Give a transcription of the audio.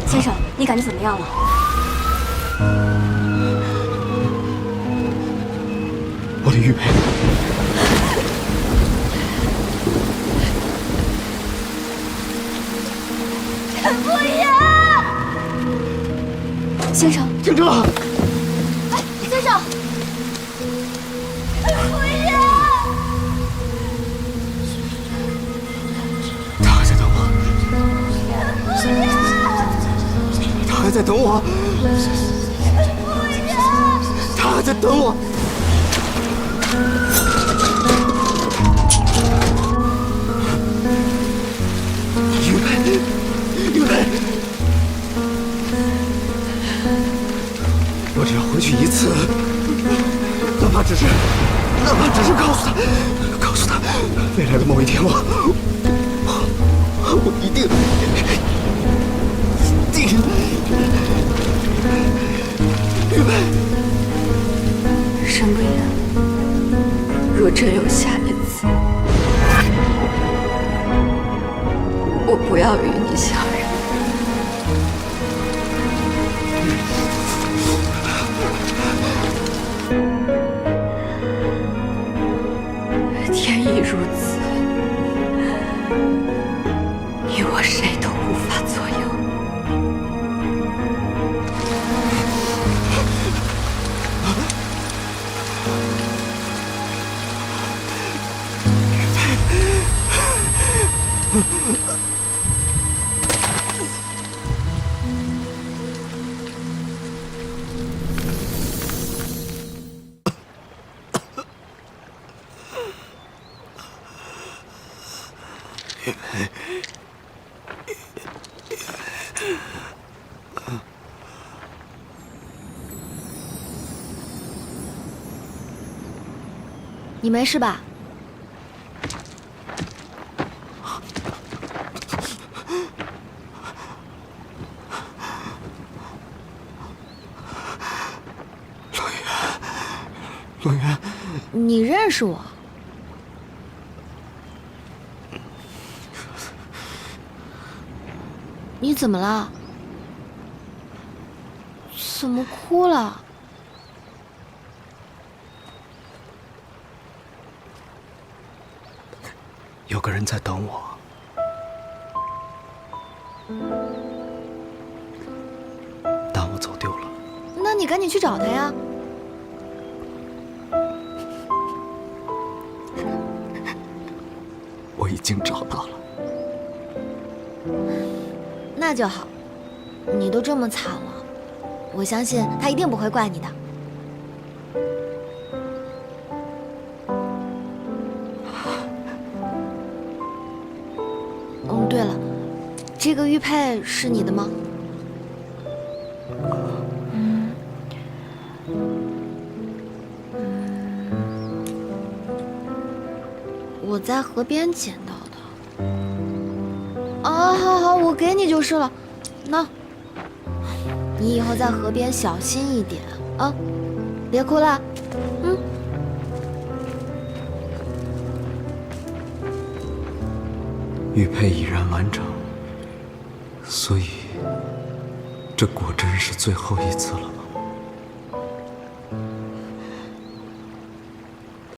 先生，你感觉怎么样了？我的玉佩。不要！先生，停车！哎，先生，不要！他还在等我。不要！他还在等我。不要！他还在等我。玉佩，玉佩，我只要回去一次，哪怕只是告诉他，未来的某一天我一定。玉佩，沈不言，若真有下一次，我不要与你相认。天意如此，你我谁都无法左右。玉佩，你没事吧？洛渊，你认识我？你怎么了？怎么哭了？有个人在等我。但我走丢了。那你赶紧去找他呀！我已经找到了。那就好，你都这么惨了，我相信他一定不会怪你的。对了，这个玉佩是你的吗？我在河边捡到的。啊，好，我给你就是了。那，你以后在河边小心一点啊，别哭了。玉佩已然完成，所以这果真是最后一次了。